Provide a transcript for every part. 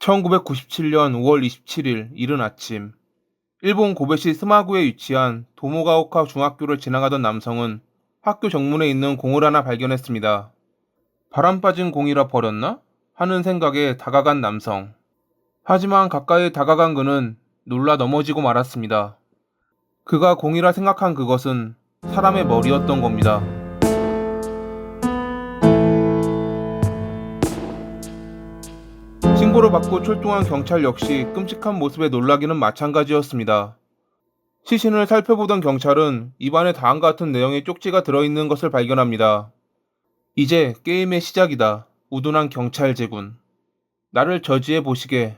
1997년 5월 27일 이른 아침, 일본 고베시 스마구에 위치한 도모가오카 중학교를 지나가던 남성은 학교 정문에 있는 공을 하나 발견했습니다. 바람 빠진 공이라 버렸나? 하는 생각에 다가간 남성. 하지만 가까이 다가간 그는 놀라 넘어지고 말았습니다. 그가 공이라 생각한 그것은 사람의 머리였던 겁니다. 신고를 받고 출동한 경찰 역시 끔찍한 모습에 놀라기는 마찬가지였습니다. 시신을 살펴보던 경찰은 입안에 다음과 같은 내용의 쪽지가 들어있는 것을 발견합니다. 이제 게임의 시작이다. 우둔한 경찰제군. 나를 저지해 보시게.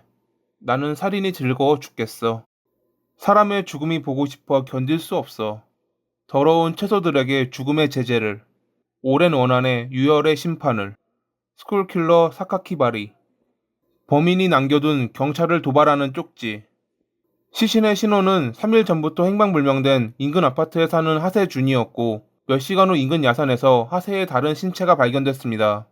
나는 살인이 즐거워 죽겠어. 사람의 죽음이 보고 싶어 견딜 수 없어. 더러운 채소들에게 죽음의 제재를. 오랜 원한에 유혈의 심판을. 스쿨킬러 사카키바리. 범인이 남겨둔 경찰을 도발하는 쪽지. 시신의 신원은 3일 전부터 행방불명된 인근 아파트에 사는 하세 준이었고 몇 시간 후 인근 야산에서 하세의 다른 신체가 발견됐습니다.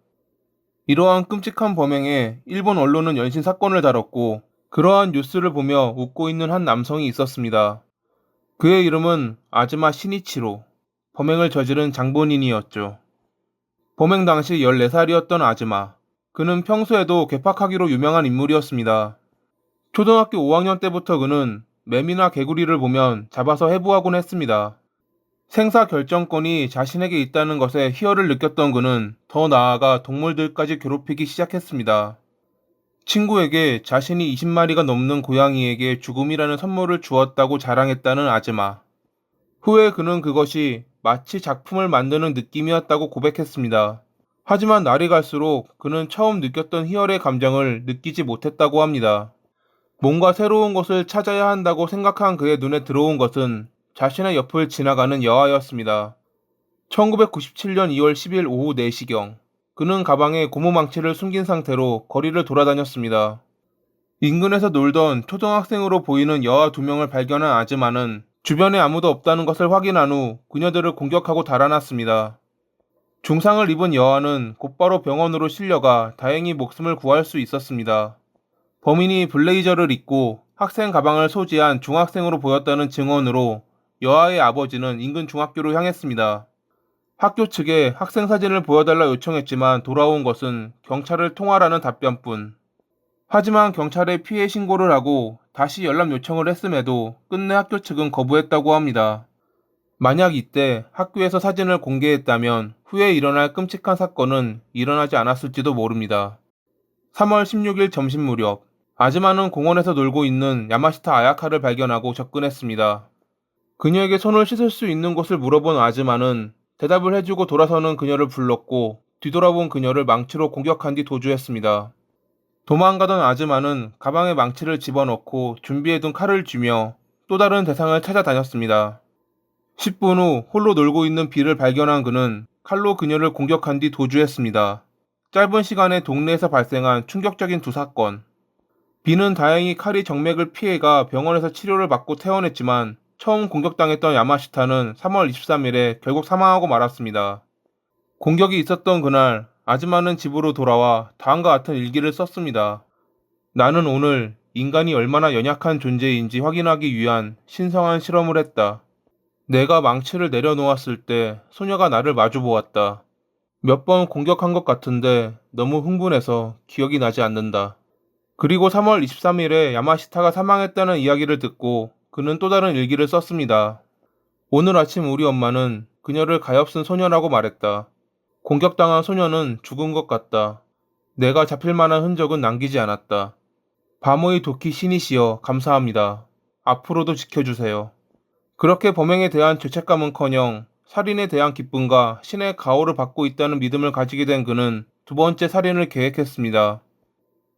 이러한 끔찍한 범행에 일본 언론은 연신 사건을 다뤘고 그러한 뉴스를 보며 웃고 있는 한 남성이 있었습니다. 그의 이름은 아즈마 시니치로, 범행을 저지른 장본인이었죠. 범행 당시 14살이었던 아즈마. 그는 평소에도 괴팍하기로 유명한 인물이었습니다. 초등학교 5학년 때부터 그는 매미나 개구리를 보면 잡아서 해부하곤 했습니다. 생사 결정권이 자신에게 있다는 것에 희열을 느꼈던 그는 더 나아가 동물들까지 괴롭히기 시작했습니다. 친구에게 자신이 20마리가 넘는 고양이에게 죽음이라는 선물을 주었다고 자랑했다는 아즈마. 후에 그는 그것이 마치 작품을 만드는 느낌이었다고 고백했습니다. 하지만 날이 갈수록 그는 처음 느꼈던 희열의 감정을 느끼지 못했다고 합니다. 뭔가 새로운 것을 찾아야 한다고 생각한 그의 눈에 들어온 것은 자신의 옆을 지나가는 여아였습니다. 1997년 2월 10일 오후 4시경, 그는 가방에 고무망치를 숨긴 상태로 거리를 돌아다녔습니다. 인근에서 놀던 초등학생으로 보이는 여아 2명을 발견한 아즈마는 주변에 아무도 없다는 것을 확인한 후 그녀들을 공격하고 달아났습니다. 중상을 입은 여아는 곧바로 병원으로 실려가 다행히 목숨을 구할 수 있었습니다. 범인이 블레이저를 입고 학생 가방을 소지한 중학생으로 보였다는 증언으로 여아의 아버지는 인근 중학교로 향했습니다. 학교 측에 학생 사진을 보여달라 요청했지만 돌아온 것은 경찰을 통화라는 답변뿐. 하지만 경찰에 피해 신고를 하고 다시 연락 요청을 했음에도 끝내 학교 측은 거부했다고 합니다. 만약 이때 학교에서 사진을 공개했다면 후에 일어날 끔찍한 사건은 일어나지 않았을지도 모릅니다. 3월 16일 점심 무렵, 아즈마는 공원에서 놀고 있는 야마시타 아야카를 발견하고 접근했습니다. 그녀에게 손을 씻을 수 있는 곳을 물어본 아즈마는 대답을 해주고 돌아서는 그녀를 불렀고 뒤돌아본 그녀를 망치로 공격한 뒤 도주했습니다. 도망가던 아즈마는 가방에 망치를 집어넣고 준비해둔 칼을 쥐며 또 다른 대상을 찾아다녔습니다. 10분 후 홀로 놀고 있는 비를 발견한 그는 칼로 그녀를 공격한 뒤 도주했습니다. 짧은 시간에 동네에서 발생한 충격적인 두 사건. 비는 다행히 칼이 정맥을 피해가 병원에서 치료를 받고 퇴원했지만 처음 공격당했던 야마시타는 3월 23일에 결국 사망하고 말았습니다. 공격이 있었던 그날 아즈마는 집으로 돌아와 다음과 같은 일기를 썼습니다. 나는 오늘 인간이 얼마나 연약한 존재인지 확인하기 위한 신성한 실험을 했다. 내가 망치를 내려놓았을 때 소녀가 나를 마주보았다. 몇 번 공격한 것 같은데 너무 흥분해서 기억이 나지 않는다. 그리고 3월 23일에 야마시타가 사망했다는 이야기를 듣고 그는 또 다른 일기를 썼습니다. 오늘 아침 우리 엄마는 그녀를 가엾은 소녀라고 말했다. 공격당한 소녀는 죽은 것 같다. 내가 잡힐 만한 흔적은 남기지 않았다. 바모이 도키 신이시여 감사합니다. 앞으로도 지켜주세요. 그렇게 범행에 대한 죄책감은커녕 살인에 대한 기쁨과 신의 가호를 받고 있다는 믿음을 가지게 된 그는 두 번째 살인을 계획했습니다.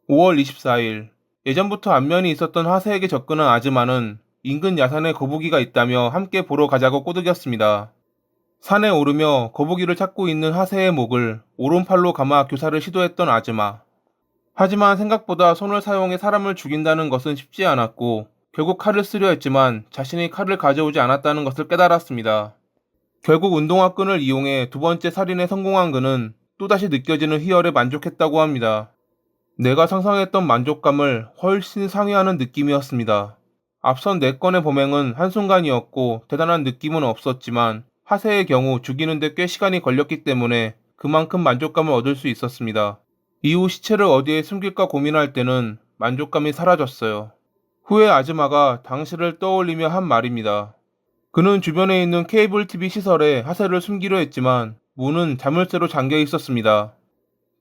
5월 24일, 예전부터 안면이 있었던 하세에게 접근한 아즈마는 인근 야산에 거북이가 있다며 함께 보러 가자고 꼬드겼습니다. 산에 오르며 거북이를 찾고 있는 하세의 목을 오른팔로 감아 교사를 시도했던 아즈마. 하지만 생각보다 손을 사용해 사람을 죽인다는 것은 쉽지 않았고 결국 칼을 쓰려 했지만 자신이 칼을 가져오지 않았다는 것을 깨달았습니다. 결국 운동화 끈을 이용해 두 번째 살인에 성공한 그는 또다시 느껴지는 희열에 만족했다고 합니다. 내가 상상했던 만족감을 훨씬 상회하는 느낌이었습니다. 앞선 4건의 범행은 한순간이었고 대단한 느낌은 없었지만 하세의 경우 죽이는데 꽤 시간이 걸렸기 때문에 그만큼 만족감을 얻을 수 있었습니다. 이후 시체를 어디에 숨길까 고민할 때는 만족감이 사라졌어요. 후에 아즈마가 당시를 떠올리며 한 말입니다. 그는 주변에 있는 케이블 TV 시설에 하세를 숨기려 했지만 문은 자물쇠로 잠겨 있었습니다.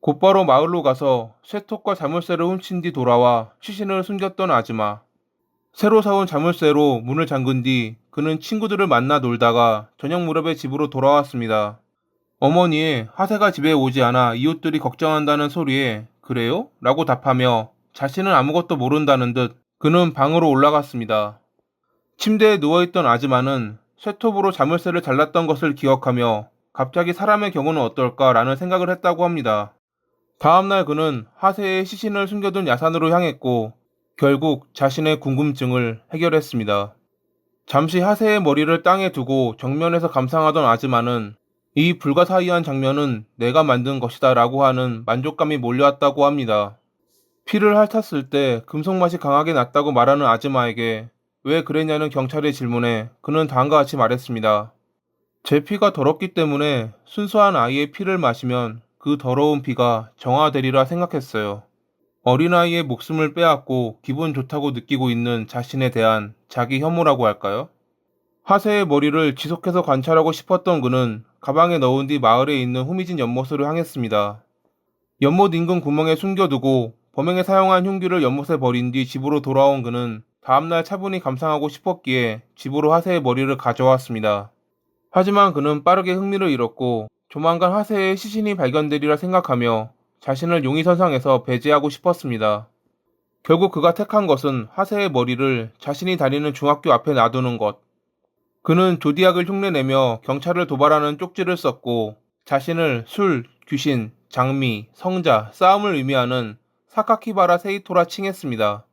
곧바로 마을로 가서 쇠톱과 자물쇠를 훔친 뒤 돌아와 시신을 숨겼던 아즈마. 새로 사온 자물쇠로 문을 잠근 뒤 그는 친구들을 만나 놀다가 저녁 무렵에 집으로 돌아왔습니다. 어머니의 하세가 집에 오지 않아 이웃들이 걱정한다는 소리에 그래요? 라고 답하며 자신은 아무것도 모른다는 듯 그는 방으로 올라갔습니다. 침대에 누워있던 아즈마는 쇠톱으로 자물쇠를 잘랐던 것을 기억하며 갑자기 사람의 경우는 어떨까라는 생각을 했다고 합니다. 다음날 그는 하세의 시신을 숨겨둔 야산으로 향했고 결국 자신의 궁금증을 해결했습니다. 잠시 하세의 머리를 땅에 두고 정면에서 감상하던 아즈마는 이 불가사의한 장면은 내가 만든 것이다 라고 하는 만족감이 몰려왔다고 합니다. 피를 핥았을 때 금속 맛이 강하게 났다고 말하는 아즈마에게 왜 그랬냐는 경찰의 질문에 그는 다음과 같이 말했습니다. 제 피가 더럽기 때문에 순수한 아이의 피를 마시면 그 더러운 피가 정화되리라 생각했어요. 어린아이의 목숨을 빼앗고 기분 좋다고 느끼고 있는 자신에 대한 자기 혐오라고 할까요? 하세의 머리를 지속해서 관찰하고 싶었던 그는 가방에 넣은 뒤 마을에 있는 후미진 연못으로 향했습니다. 연못 인근 구멍에 숨겨두고 범행에 사용한 흉기를 연못에 버린 뒤 집으로 돌아온 그는 다음날 차분히 감상하고 싶었기에 집으로 하세의 머리를 가져왔습니다. 하지만 그는 빠르게 흥미를 잃었고 조만간 하세의 시신이 발견되리라 생각하며 자신을 용의선상에서 배제하고 싶었습니다. 결국 그가 택한 것은 하세의 머리를 자신이 다니는 중학교 앞에 놔두는 것. 그는 조디악을 흉내내며 경찰을 도발하는 쪽지를 썼고 자신을 술, 귀신, 장미, 성자, 싸움을 의미하는 사카키바라 세이토라 칭했습니다.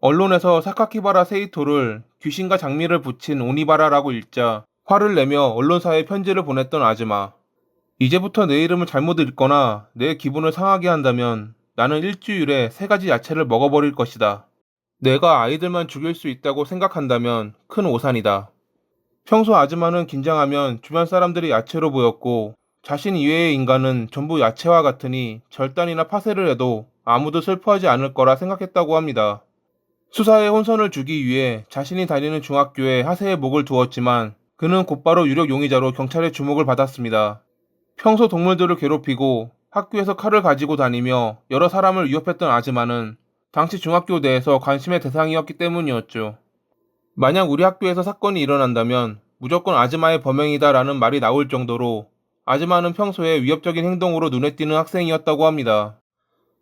언론에서 사카키바라 세이토를 귀신과 장미를 붙인 오니바라라고 읽자 화를 내며 언론사에 편지를 보냈던 아즈마. 이제부터 내 이름을 잘못 읽거나 내 기분을 상하게 한다면 나는 일주일에 3가지 야채를 먹어버릴 것이다. 내가 아이들만 죽일 수 있다고 생각한다면 큰 오산이다. 평소 아즈마는 긴장하면 주변 사람들이 야채로 보였고 자신 이외의 인간은 전부 야채와 같으니 절단이나 파쇄를 해도 아무도 슬퍼하지 않을 거라 생각했다고 합니다. 수사에 혼선을 주기 위해 자신이 다니는 중학교에 하세의 목을 두었지만 그는 곧바로 유력 용의자로 경찰의 주목을 받았습니다. 평소 동물들을 괴롭히고 학교에서 칼을 가지고 다니며 여러 사람을 위협했던 아즈마는 당시 중학교 내에서 관심의 대상이었기 때문이었죠. 만약 우리 학교에서 사건이 일어난다면 무조건 아즈마의 범행이다라는 말이 나올 정도로 아즈마는 평소에 위협적인 행동으로 눈에 띄는 학생이었다고 합니다.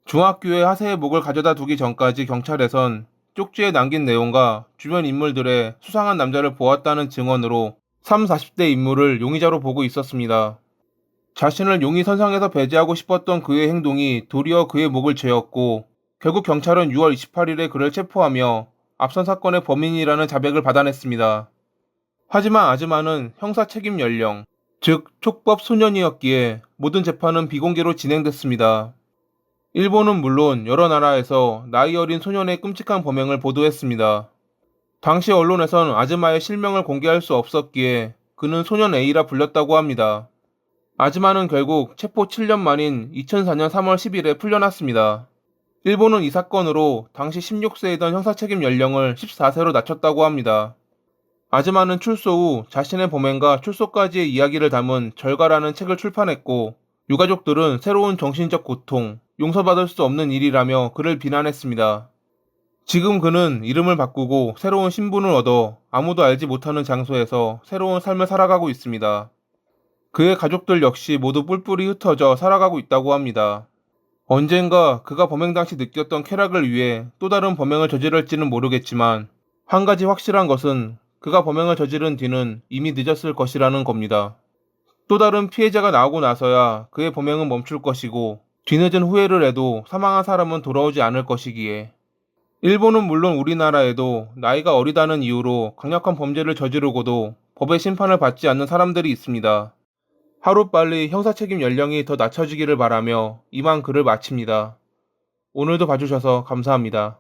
중학교에 하세의 목을 가져다 두기 전까지 경찰에선 쪽지에 남긴 내용과 주변 인물들의 수상한 남자를 보았다는 증언으로 30, 40대 인물을 용의자로 보고 있었습니다. 자신을 용의선상에서 배제하고 싶었던 그의 행동이 도리어 그의 목을 죄었고 결국 경찰은 6월 28일에 그를 체포하며 앞선 사건의 범인이라는 자백을 받아냈습니다. 하지만 아즈마는 형사 책임 연령, 즉 촉법 소년이었기에 모든 재판은 비공개로 진행됐습니다. 일본은 물론 여러 나라에서 나이 어린 소년의 끔찍한 범행을 보도했습니다. 당시 언론에선 아즈마의 실명을 공개할 수 없었기에 그는 소년 A라 불렸다고 합니다. 아즈마는 결국 체포 7년 만인 2004년 3월 10일에 풀려났습니다. 일본은 이 사건으로 당시 16세이던 형사책임 연령을 14세로 낮췄다고 합니다. 아즈마는 출소 후 자신의 범행과 출소까지의 이야기를 담은 절가라는 책을 출판했고 유가족들은 새로운 정신적 고통, 용서받을 수 없는 일이라며 그를 비난했습니다. 지금 그는 이름을 바꾸고 새로운 신분을 얻어 아무도 알지 못하는 장소에서 새로운 삶을 살아가고 있습니다. 그의 가족들 역시 모두 뿔뿔이 흩어져 살아가고 있다고 합니다. 언젠가 그가 범행 당시 느꼈던 쾌락을 위해 또 다른 범행을 저지를지는 모르겠지만 한 가지 확실한 것은 그가 범행을 저지른 뒤는 이미 늦었을 것이라는 겁니다. 또 다른 피해자가 나오고 나서야 그의 범행은 멈출 것이고 뒤늦은 후회를 해도 사망한 사람은 돌아오지 않을 것이기에 일본은 물론 우리나라에도 나이가 어리다는 이유로 강력한 범죄를 저지르고도 법의 심판을 받지 않는 사람들이 있습니다. 하루빨리 형사책임 연령이 더 낮춰지기를 바라며 이만 글을 마칩니다. 오늘도 봐주셔서 감사합니다.